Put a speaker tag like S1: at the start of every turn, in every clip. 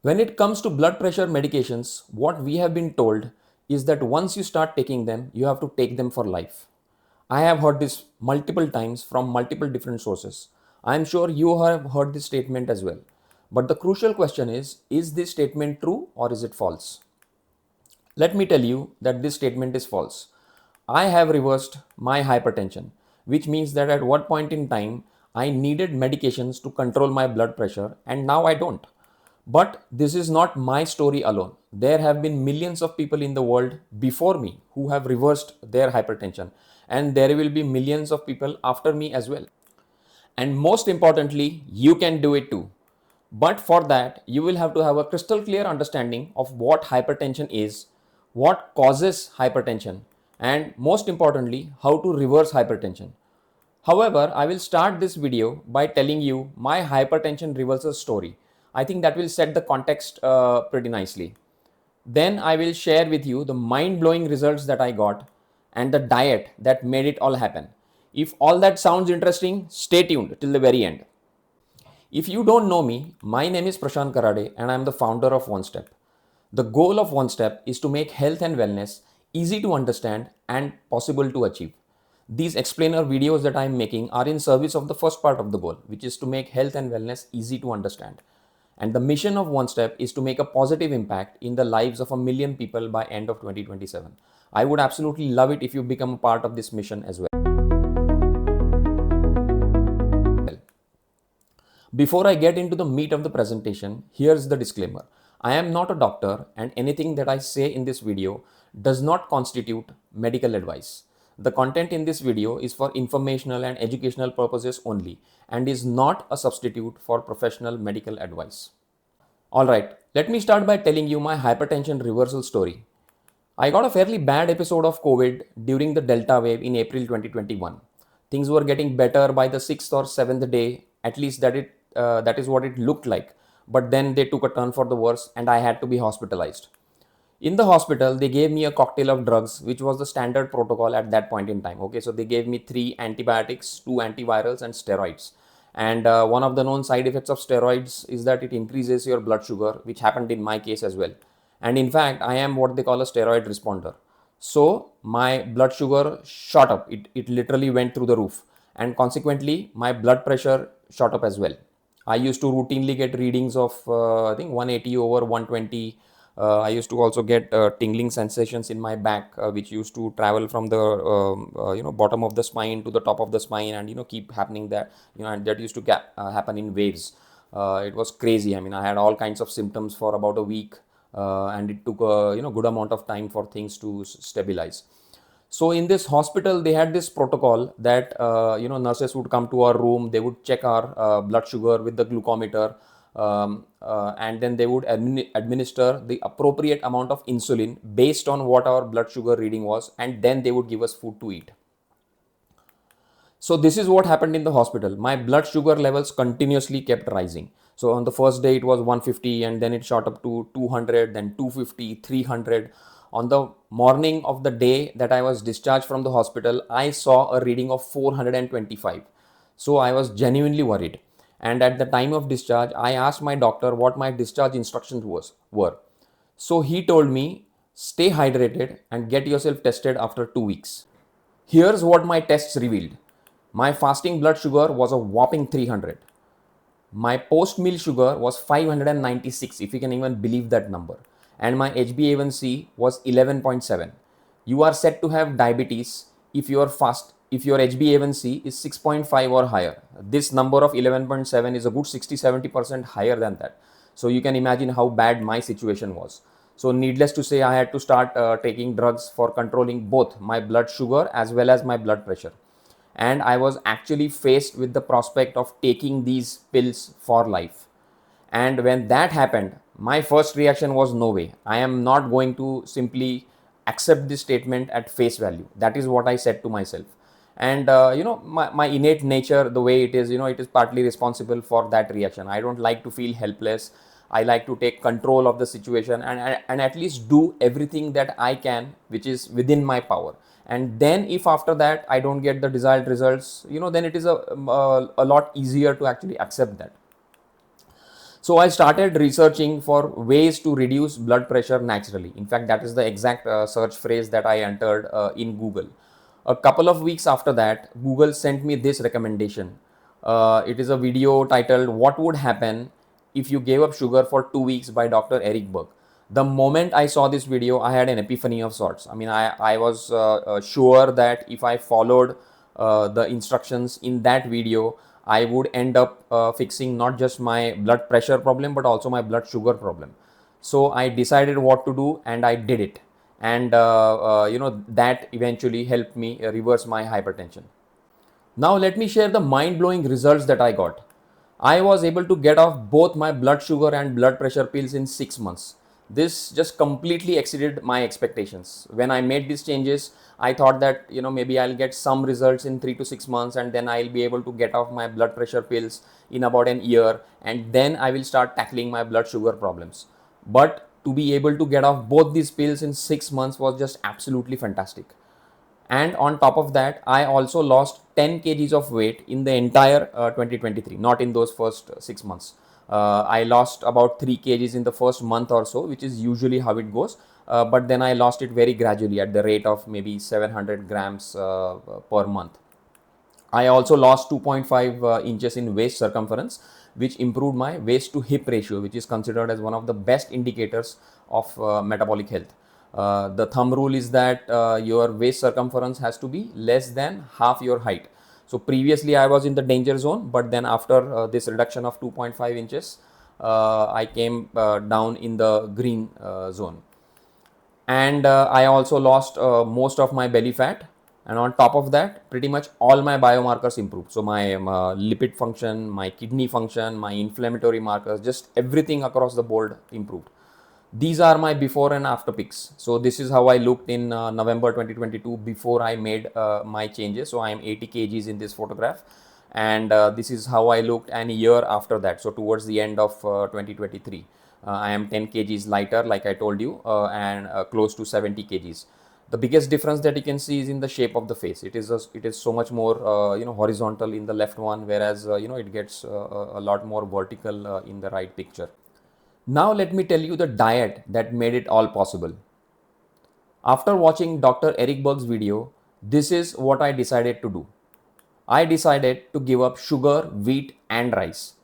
S1: When it comes to blood pressure medications, what we have been told is that once you start taking them, you have to take them for life. I have heard this multiple times from multiple different sources. I am sure you have heard this statement as well. But the crucial question is this statement true or is it false? Let me tell you that this statement is false. I have reversed my hypertension, which means that at what point in time I needed medications to control my blood pressure and now I don't. But this is not my story alone. There have been millions of people in the world before me who have reversed their hypertension, and there will be millions of people after me as well. And most importantly, you can do it too. But for that, you will have to have a crystal clear understanding of what hypertension is, what causes hypertension, and most importantly, how to reverse hypertension. However, I will start this video by telling you my hypertension reversal story. I think that will set the context pretty nicely. Then I will share with you the mind-blowing results that I got and the diet that made it all happen. If all that sounds interesting, stay tuned till the very end. If you don't know me, my name is Prashant Karade and I am the founder of One Step. The goal of One Step is to make health and wellness easy to understand and possible to achieve. These explainer videos that I am making are in service of the first part of the goal, which is to make health and wellness easy to understand. And the mission of One Step is to make a positive impact in the lives of 1 million people by end of 2027. I would absolutely love it if you become a part of this mission as well. Before I get into the meat of the presentation, here's the disclaimer. I am not a doctor and anything that I say in this video does not constitute medical advice. The content in this video is for informational and educational purposes only and is not a substitute for professional medical advice. Alright, let me start by telling you my hypertension reversal story. I got a fairly bad episode of COVID during the Delta wave in April 2021. Things were getting better by the 6th or 7th day, at least that is what it looked like. But then they took a turn for the worse and I had to be hospitalized. In the hospital, they gave me a cocktail of drugs, which was the standard protocol at that point in time. Okay, so they gave me 3 antibiotics, 2 antivirals, and steroids. And one of the known side effects of steroids is that it increases your blood sugar, which happened in my case as well. And in fact, I am what they call a steroid responder. So my blood sugar shot up. It literally went through the roof. And consequently, my blood pressure shot up as well. I used to routinely get readings of, I think 180 over 120. I used to also get tingling sensations in my back, which used to travel from the bottom of the spine to the top of the spine, and keep happening that and that used to happen in waves. It was crazy. I mean, I had all kinds of symptoms for about a week, and it took a good amount of time for things to stabilize. So in this hospital, they had this protocol that nurses would come to our room, they would check our blood sugar with the glucometer, and then they would administer the appropriate amount of insulin based on what our blood sugar reading was, and then they would give us food to eat. So this is what happened in the hospital. My blood sugar levels continuously kept rising. So on the first day it was 150 and then it shot up to 200, then 250, 300. On the morning of the day that I was discharged from the hospital, I saw a reading of 425. So I was genuinely worried. And at the time of discharge, I asked my doctor what my discharge instructions were. So he told me, stay hydrated and get yourself tested after 2 weeks. Here's what my tests revealed. My fasting blood sugar was a whopping 300. My post-meal sugar was 596, if you can even believe that number. And my HbA1c was 11.7. You are said to have diabetes if your HbA1c is 6.5 or higher. This number of 11.7 is a good 60-70% higher than that. So you can imagine how bad my situation was. So needless to say, I had to start taking drugs for controlling both my blood sugar as well as my blood pressure. And I was actually faced with the prospect of taking these pills for life. And when that happened, my first reaction was no way. I am not going to simply accept this statement at face value. That is what I said to myself. And my innate nature, the way it is, it is partly responsible for that reaction. I don't like to feel helpless. I like to take control of the situation and at least do everything that I can, which is within my power. And then if after that I don't get the desired results, then it is a lot easier to actually accept that. So I started researching for ways to reduce blood pressure naturally. In fact, that is the exact search phrase that I entered in Google. A couple of weeks after that, Google sent me this recommendation. It is a video titled "What Would Happen If You Gave Up Sugar for 2 weeks" by Dr. Eric Berg. The moment I saw this video, I had an epiphany of sorts. I mean, I was sure that if I followed the instructions in that video, I would end up fixing not just my blood pressure problem, but also my blood sugar problem. So I decided what to do and I did it. And, that eventually helped me reverse my hypertension. Now let me share the mind-blowing results that I got. I was able to get off both my blood sugar and blood pressure pills in 6 months. This just completely exceeded my expectations. When I made these changes, I thought that maybe I'll get some results in 3 to 6 months, and then I'll be able to get off my blood pressure pills in about an year, and then I will start tackling my blood sugar problems. But to be able to get off both these pills in 6 months was just absolutely fantastic. And on top of that, I also lost 10 kgs of weight in the entire 2023, not in those first 6 months. I lost about 3 kgs in the first month or so, which is usually how it goes. But then I lost it very gradually at the rate of maybe 700 grams per month. I also lost 2.5 inches in waist circumference, which improved my waist to hip ratio, which is considered as one of the best indicators of metabolic health. The thumb rule is that your waist circumference has to be less than half your height. So previously I was in the danger zone, but then after this reduction of 2.5 inches, I came down in the green zone. And I also lost most of my belly fat, and on top of that, pretty much all my biomarkers improved. So my lipid function, my kidney function, my inflammatory markers, just everything across the board improved. These are my before and after pics. So this is how I looked in November 2022 before I made my changes. So I am 80 kgs in this photograph, and this is how I looked an year after that. So towards the end of 2023. I am 10 kgs lighter, like I told you, and close to 70 kgs. The biggest difference that you can see is in the shape of the face. It is so much more horizontal in the left one, whereas it gets a lot more vertical in the right picture. Now let me tell you the diet that made it all possible. After watching Dr. Eric Berg's video, this is what I decided to do. I decided to give up sugar, wheat, and rice.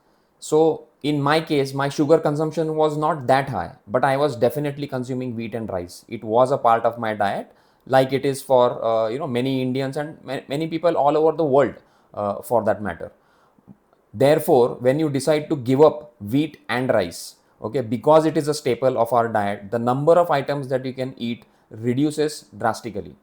S1: So in my case, my sugar consumption was not that high, but I was definitely consuming wheat and rice. It was a part of my diet, like it is for many Indians and many people all over the world, for that matter. Therefore, when you decide to give up wheat and rice, okay, because it is a staple of our diet, the number of items that you can eat reduces drastically.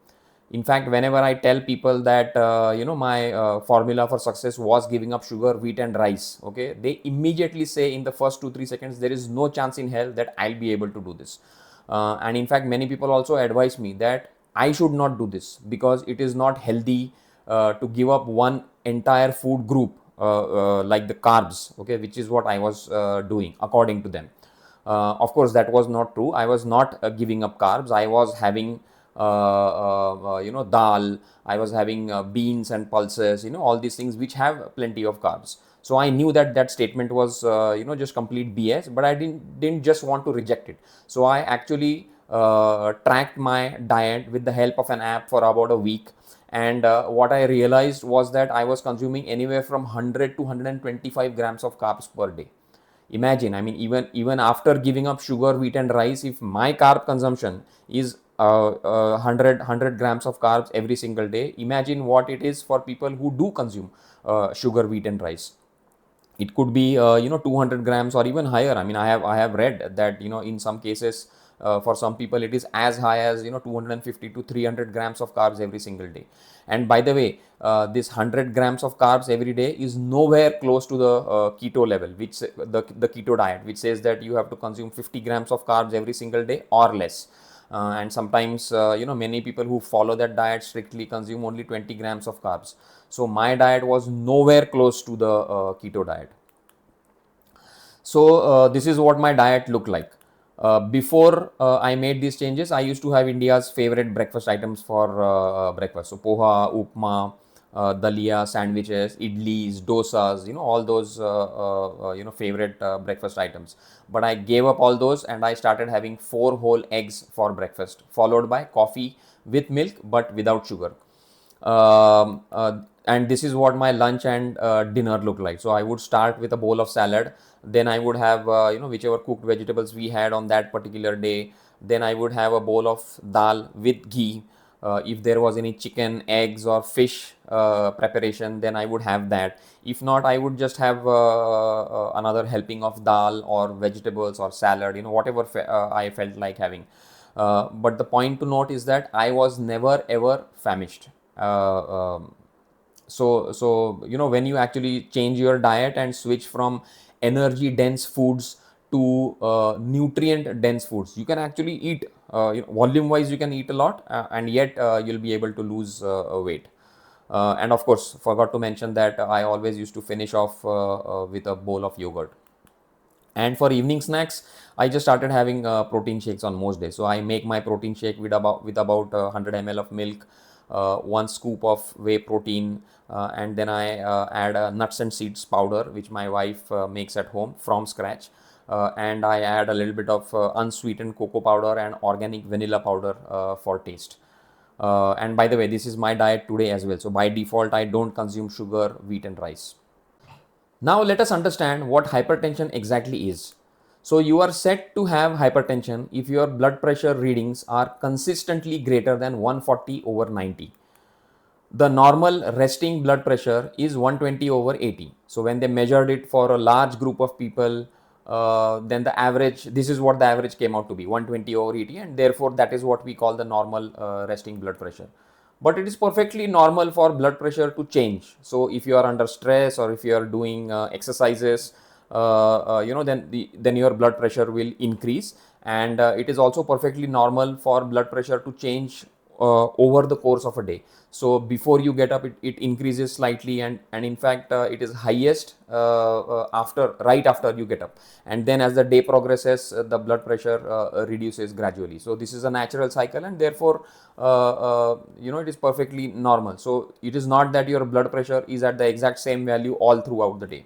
S1: In fact, whenever I tell people that my formula for success was giving up sugar, wheat, and rice, okay, they immediately say in the first 2-3 seconds, there is no chance in hell that I'll be able to do this. And in fact, many people also advise me that I should not do this because it is not healthy to give up one entire food group, like the carbs, okay, which is what I was doing according to them. Of course, that was not true. I was not giving up carbs. I was having dal. I was having beans and pulses, all these things which have plenty of carbs. So I knew that that statement was just complete BS, but I didn't just want to reject it. So I actually tracked my diet with the help of an app for about a week. And what I realized was that I was consuming anywhere from 100 to 125 grams of carbs per day. Imagine, I mean, even after giving up sugar, wheat, and rice, if my carb consumption is 100 grams of carbs every single day, imagine what it is for people who do consume sugar, wheat, and rice. It could be 200 grams or even higher. I mean, I have read that in some cases, for some people it is as high as 250 to 300 grams of carbs every single day. And by the way, this 100 grams of carbs every day is nowhere close to the keto level, which the keto diet, which says that you have to consume 50 grams of carbs every single day or less. And sometimes many people who follow that diet strictly consume only 20 grams of carbs. So my diet was nowhere close to the keto diet. So this is what my diet looked like. Before I made these changes, I used to have India's favorite breakfast items for breakfast. So poha, upma, dalia, sandwiches, idlis, dosas, all those favorite breakfast items. But I gave up all those and I started having 4 whole eggs for breakfast, followed by coffee with milk but without sugar. And this is what my lunch and dinner look like. So I would start with a bowl of salad, then I would have whichever cooked vegetables we had on that particular day. Then I would have a bowl of dal with ghee. If there was any chicken, eggs, or fish preparation, then I would have that. If not, I would just have another helping of dal or vegetables or salad, whatever I felt like having. But the point to note is that I was never ever famished. So when you actually change your diet and switch from energy dense foods to nutrient dense foods, you can actually eat volume wise, you can eat a lot, and yet you'll be able to lose weight. And of course, forgot to mention that I always used to finish off with a bowl of yogurt. And for evening snacks, I just started having protein shakes on most days. So I make my protein shake with about 100 ml of milk, 1 scoop of whey protein, and then I add a nuts and seeds powder, which my wife makes at home from scratch. And I add a little bit of unsweetened cocoa powder and organic vanilla powder for taste. And by the way, this is my diet today as well. So by default, I don't consume sugar, wheat, and rice. Now let us understand what hypertension exactly is. So you are set to have hypertension if your blood pressure readings are consistently greater than 140 over 90. The normal resting blood pressure is 120 over 80. So when they measured it for a large group of people, then the average, this is what the average came out to be, 120 over 80, and therefore that is what we call the normal resting blood pressure. But it is perfectly normal for blood pressure to change. So if you are under stress or if you are doing exercises, then your blood pressure will increase. And it is also perfectly normal for blood pressure to change over the course of a day. So before you get up, it increases slightly, and in fact it is highest right after you get up, and then as the day progresses, the blood pressure reduces gradually. So this is a natural cycle, and therefore it is perfectly normal. So it is not that your blood pressure is at the exact same value all throughout the day.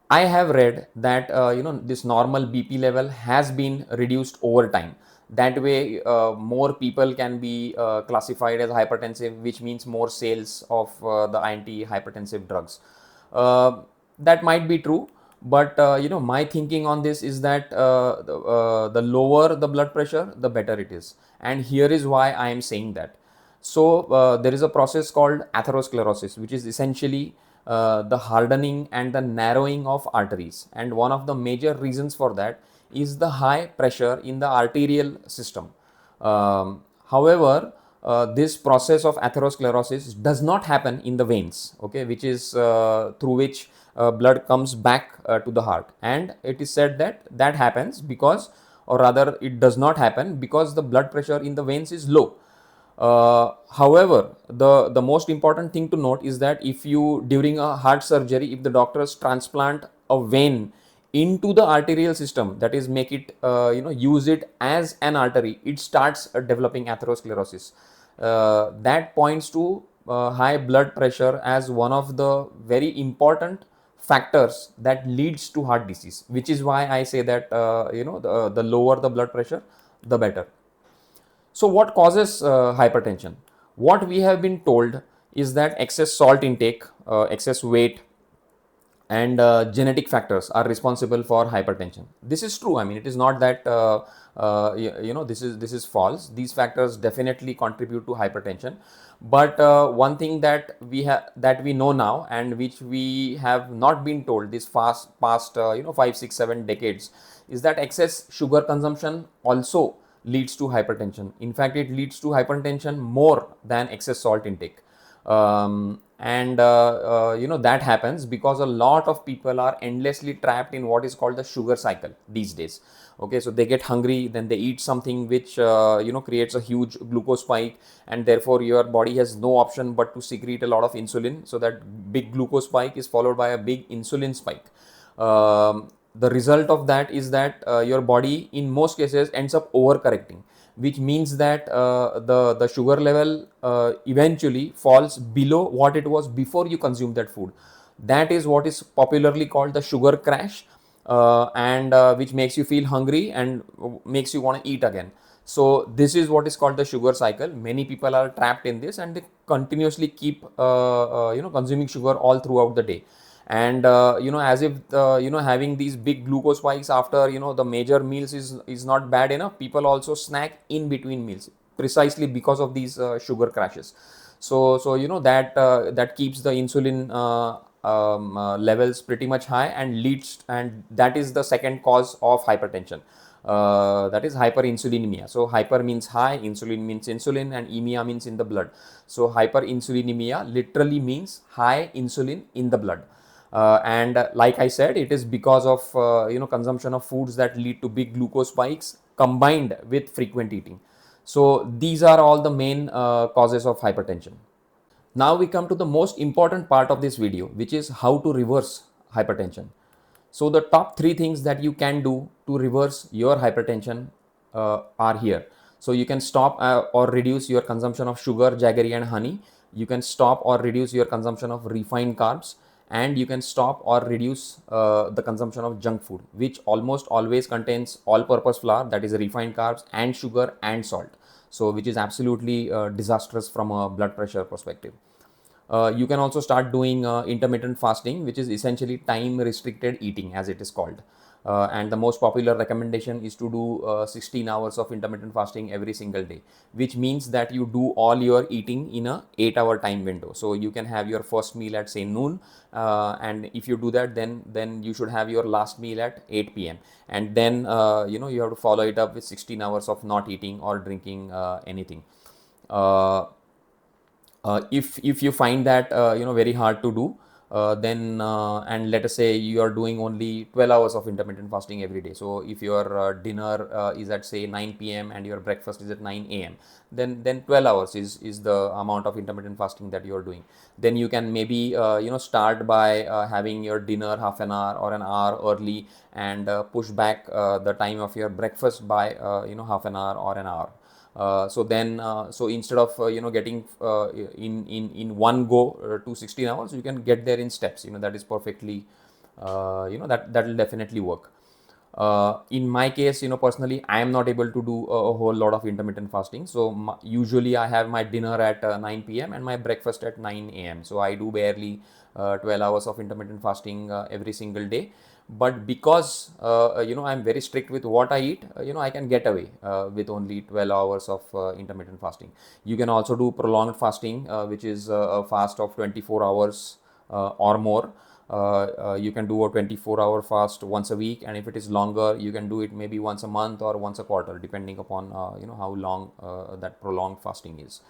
S1: I have read that this normal BP level has been reduced over time. That way, more people can be classified as hypertensive, which means more sales of the anti-hypertensive drugs. That might be true, but my thinking on this is that the lower the blood pressure, the better it is. And here is why I am saying that. So there is a process called atherosclerosis, which is essentially the hardening and the narrowing of arteries. And one of the major reasons for that is the high pressure in the arterial system. However, this process of atherosclerosis does not happen in the veins, okay, which is through which blood comes back to the heart. And it is said that that happens because, or rather it does not happen because the blood pressure in the veins is low. However, the most important thing to note is that if you, during a heart surgery, if the doctors transplant a vein into the arterial system, that is, make it use it as an artery, it starts developing atherosclerosis. That points to high blood pressure as one of the very important factors that leads to heart disease, which is why I say that the lower the blood pressure, the better. So what causes hypertension? What we have been told is that excess salt intake, excess weight, and genetic factors are responsible for hypertension. This is true. I mean, it is not that this is false. These factors definitely contribute to hypertension. But one thing that we know now, and which we have not been told this past 5, 6, 7 decades, is that excess sugar consumption also leads to hypertension. In fact, it leads to hypertension more than excess salt intake. That happens because a lot of people are endlessly trapped in what is called the sugar cycle these days. Okay, so they get hungry, then they eat something which creates a huge glucose spike, and therefore your body has no option but to secrete a lot of insulin. So that big glucose spike is followed by a big insulin spike. The result of that is that your body in most cases ends up overcorrecting, which means that the sugar level eventually falls below what it was before you consume that food. That is what is popularly called the sugar crash, and which makes you feel hungry and makes you want to eat again. So this is what is called the sugar cycle. Many people are trapped in this, and they continuously keep consuming sugar all throughout the day. And as if having these big glucose spikes after the major meals is not bad enough, people also snack in between meals precisely because of these sugar crashes. So that keeps the insulin levels pretty much high, and leads, and that is the second cause of hypertension. That is hyperinsulinemia. So hyper means high, insulin means insulin, and emia means in the blood. So hyperinsulinemia literally means high insulin in the blood. And like I said, it is because of consumption of foods that lead to big glucose spikes combined with frequent eating. So these are all the main causes of hypertension. Now we come to the most important part of this video, which is how to reverse hypertension. So the top three things that you can do to reverse your hypertension are here. So you can stop or reduce your consumption of sugar, jaggery, and honey. You can stop or reduce your consumption of refined carbs, and you can stop or reduce the consumption of junk food, which almost always contains all-purpose flour, that is refined carbs, and sugar and salt. So which is absolutely disastrous from a blood pressure perspective. You can also start doing intermittent fasting, which is essentially time restricted eating, as it is called. And the most popular recommendation is to do 16 hours of intermittent fasting every single day, which means that you do all your eating in a 8-hour time window. So you can have your first meal at say noon, and if you do that, then you should have your last meal at 8 p.m. and then you have to follow it up with 16 hours of not eating or drinking anything. If you find that very hard to do, then and let us say you are doing only 12 hours of intermittent fasting every day. So if your dinner is at say 9 p.m. and your breakfast is at 9 a.m., then 12 hours is the amount of intermittent fasting that you are doing. Then you can maybe start by having your dinner half an hour or an hour early, and push back the time of your breakfast by half an hour or an hour. So instead of getting in one go to 16 hours, you can get there in steps. That is perfectly that will definitely work. In my case, personally, I am not able to do a whole lot of intermittent fasting. So usually I have my dinner at 9 p.m. and my breakfast at 9 a.m. So I do barely 12 hours of intermittent fasting every single day. But because I'm very strict with what I eat, I can get away with only 12 hours of intermittent fasting. You can also do prolonged fasting, which is a fast of 24 hours or more. You can do a 24-hour fast once a week, and if it is longer, you can do it maybe once a month or once a quarter, depending upon how long that prolonged fasting is.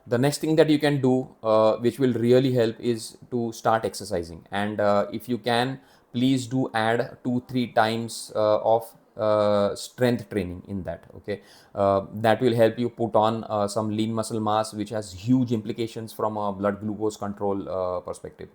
S1: The next thing that you can do, which will really help, is to start exercising. And if you can, please do add 2-3 times of strength training in that. Okay, that will help you put on some lean muscle mass, which has huge implications from a blood glucose control perspective.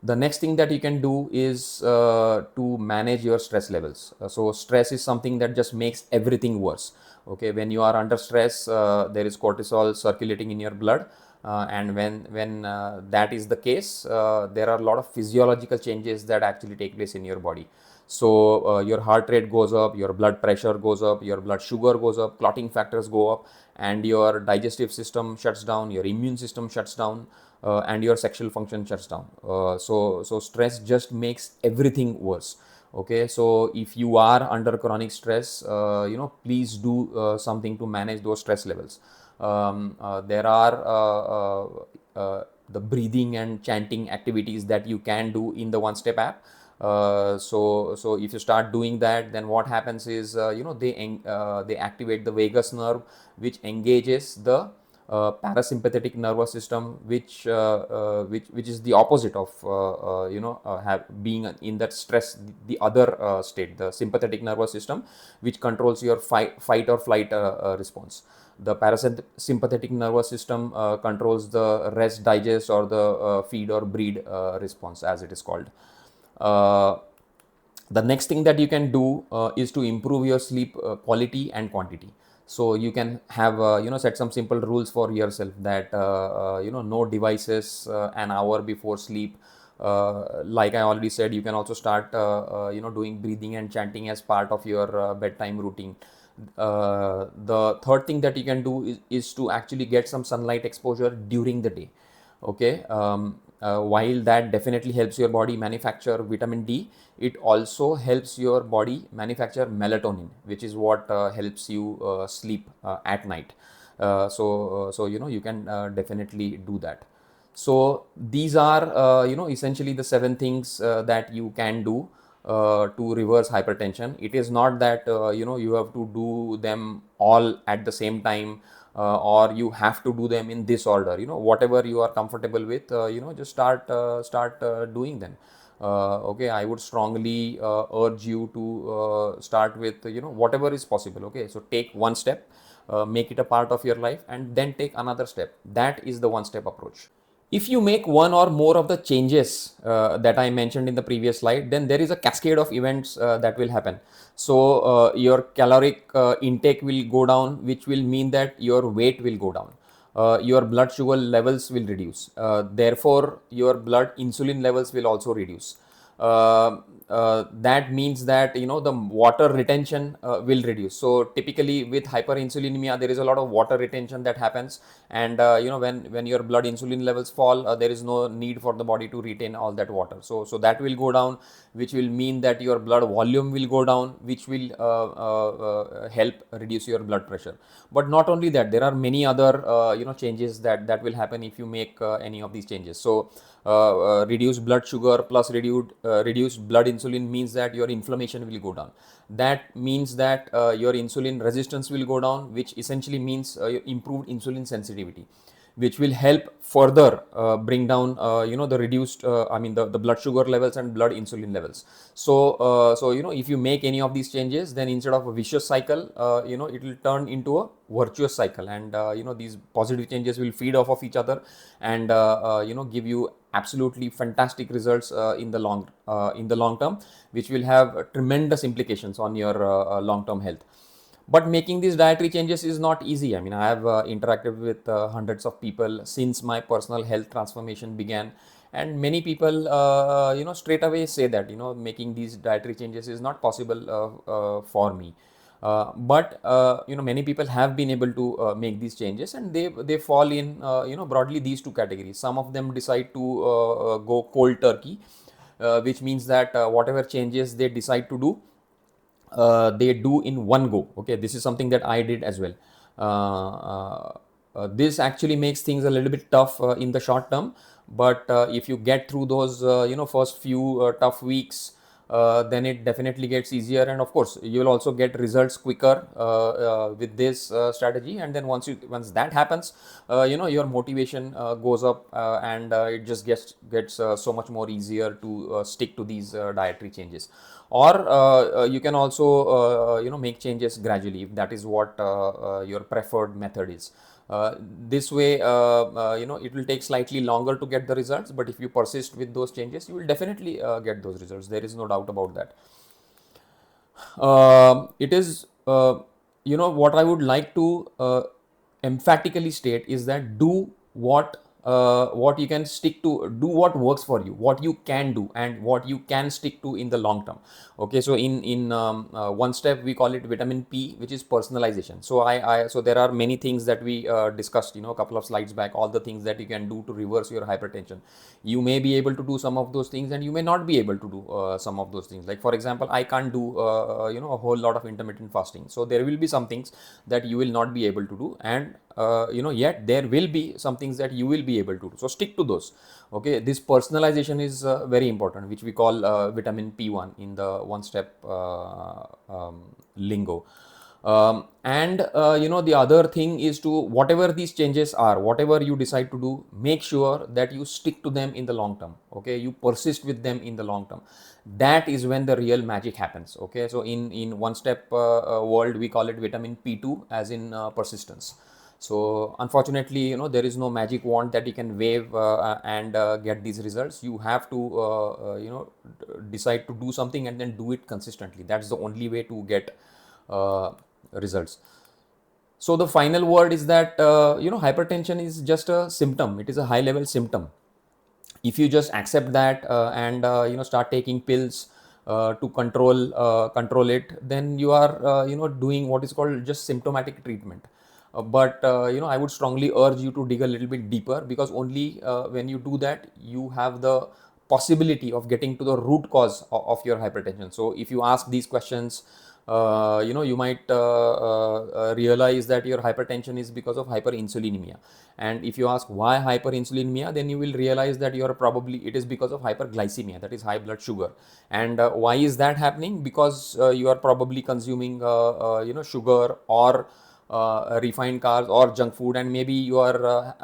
S1: The next thing that you can do is to manage your stress levels. So stress is something that just makes everything worse. Okay, when you are under stress, there is cortisol circulating in your blood, and when that is the case, there are a lot of physiological changes that actually take place in your body. So your heart rate goes up, your blood pressure goes up, your blood sugar goes up, clotting factors go up, and your digestive system shuts down, your immune system shuts down, and your sexual function shuts down. So stress just makes everything worse. Okay, so if you are under chronic stress, please do something to manage those stress levels. There are the breathing and chanting activities that you can do in the One Step app. So if you start doing that, then what happens is they activate the vagus nerve, which engages the parasympathetic nervous system, which is the opposite of being in that stress, the other state, the sympathetic nervous system, which controls your fight or flight response. The parasympathetic nervous system controls the rest, digest, or the feed or breed response, as it is called. uh, the next thing that you can do is to improve your sleep quality and quantity. So you can have set some simple rules for yourself that no devices an hour before sleep. Like I already said, you can also start doing breathing and chanting as part of your bedtime routine. The third thing that you can do is to actually get some sunlight exposure during the day. Okay. While that definitely helps your body manufacture vitamin D, it also helps your body manufacture melatonin, which is what helps you sleep at night. So you can definitely do that. So these are essentially the 7 things that you can do to reverse hypertension. It is not that you have to do them all at the same time, or you have to do them in this order. Whatever you are comfortable with, just start doing them. Okay, I would strongly urge you to start with whatever is possible. Okay, so take one step, make it a part of your life, and then take another step. That is the one step approach. If you make one or more of the changes that I mentioned in the previous slide, then there is a cascade of events that will happen. So your caloric intake will go down, which will mean that your weight will go down. Your blood sugar levels will reduce. Therefore, your blood insulin levels will also reduce. That means that the water retention will reduce. So typically with hyperinsulinemia, there is a lot of water retention that happens, and when your blood insulin levels fall, there is no need for the body to retain all that water. So that will go down, which will mean that your blood volume will go down, which will help reduce your blood pressure. But not only that, there are many other changes that will happen if you make any of these changes. So reduced blood sugar plus reduced blood insulin means that your inflammation will go down. That means that your insulin resistance will go down, which essentially means improved insulin sensitivity, which will help further bring down the reduced the blood sugar levels and blood insulin levels. So if you make any of these changes, then instead of a vicious cycle, it will turn into a virtuous cycle, and these positive changes will feed off of each other, and give you absolutely fantastic results in the long term, which will have tremendous implications on your long term health. But making these dietary changes is not easy. I mean, I have interacted with hundreds of people since my personal health transformation began, and many people straight away say that making these dietary changes is not possible for me. But many people have been able to make these changes, and they fall in broadly these two categories. Some of them decide to go cold turkey, which means that whatever changes they decide to do, they do in one go. Okay, this is something that I did as well. This actually makes things a little bit tough in the short term, but if you get through those first few tough weeks, then it definitely gets easier, and of course you will also get results quicker with this strategy. And then once that happens, your motivation goes up, and it just gets so much more easier to stick to these dietary changes. Or you can also make changes gradually, if that is what your preferred method is. This way, it will take slightly longer to get the results, but if you persist with those changes, you will definitely get those results. There is no doubt about that. It is, what I would like to emphatically state is that do what you can stick to, do what works for you, what you can do, and what you can stick to in the long term. Okay, so in one step we call it vitamin P, which is personalization. So there are many things that we discussed, a couple of slides back, all the things that you can do to reverse your hypertension. You may be able to do some of those things, and you may not be able to do some of those things. Like for example, I can't do a whole lot of intermittent fasting, so there will be some things that you will not be able to do, and yet there will be some things that you will be able to do. So stick to those. Okay, this personalization is very important, which we call vitamin P1 in the one step lingo. And the other thing is to, whatever these changes are, whatever you decide to do, make sure that you stick to them in the long term. Okay, you persist with them in the long term. That is when the real magic happens. Okay, so in one step world, we call it vitamin P2, as in persistence. So unfortunately, there is no magic wand that you can wave and get these results. You have to decide to do something and then do it consistently. That's the only way to get results. So the final word is that hypertension is just a symptom. It is a high level symptom. If you just accept that and start taking pills to control it, then you are doing what is called just symptomatic treatment. But I would strongly urge you to dig a little bit deeper, because only when you do that, you have the possibility of getting to the root cause of your hypertension. So if you ask these questions, you might realize that your hypertension is because of hyperinsulinemia. And if you ask why hyperinsulinemia, then you will realize that it is because of hyperglycemia, that is high blood sugar. And why is that happening? Because you are probably consuming sugar, or refined carbs, or junk food, and maybe you are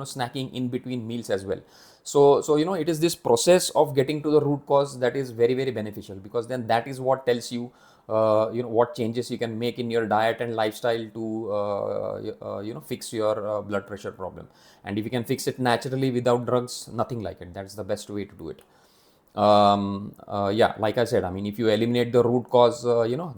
S1: snacking in between meals as well. So it is this process of getting to the root cause that is very, very beneficial, because then that is what tells you what changes you can make in your diet and lifestyle to fix your blood pressure problem. And if you can fix it naturally without drugs, nothing like it. That's the best way to do it. Yeah, like I said, I mean, if you eliminate the root cause,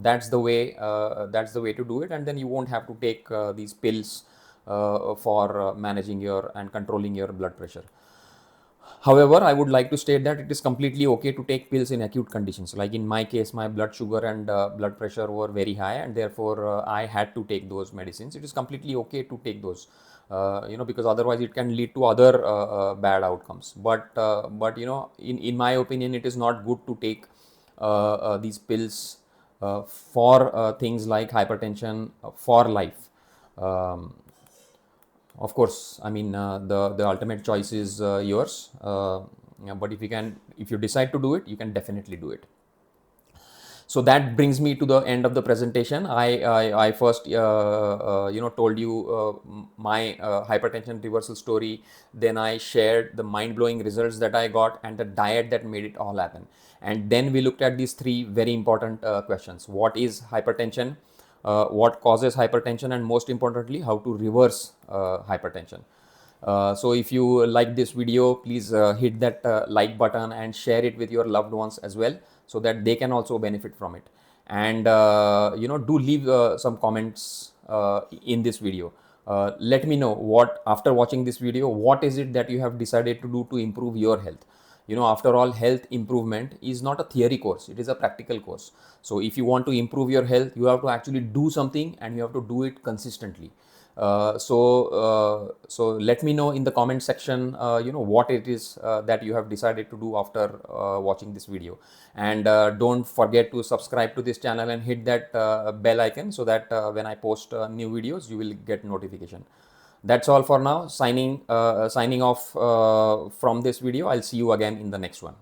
S1: that's the way to do it. And then you won't have to take these pills for managing your and controlling your blood pressure. However, I would like to state that it is completely okay to take pills in acute conditions. Like in my case, my blood sugar and blood pressure were very high, and therefore I had to take those medicines. It is completely okay to take those, because otherwise it can lead to other bad outcomes. But in my opinion, it is not good to take these pills for things like hypertension for life. Um, of course, I mean, the ultimate choice is yours. Yeah, but if you decide to do it, you can definitely do it. So that brings me to the end of the presentation. I first told you my hypertension reversal story. Then I shared the mind-blowing results that I got and the diet that made it all happen. And then we looked at these three very important questions: what is hypertension, what causes hypertension, and most importantly, how to reverse hypertension. So if you like this video, please hit that like button and share it with your loved ones as well, so that they can also benefit from it. And do leave some comments in this video. Let me know what, after watching this video, what is it that you have decided to do to improve your health. After all, health improvement is not a theory course, it is a practical course. So if you want to improve your health, you have to actually do something, and you have to do it consistently. So let me know in the comment section what it is that you have decided to do after watching this video. And don't forget to subscribe to this channel and hit that bell icon, so that when I post new videos, you will get notification. That's all for now. Signing off from this video. I'll see you again in the next one.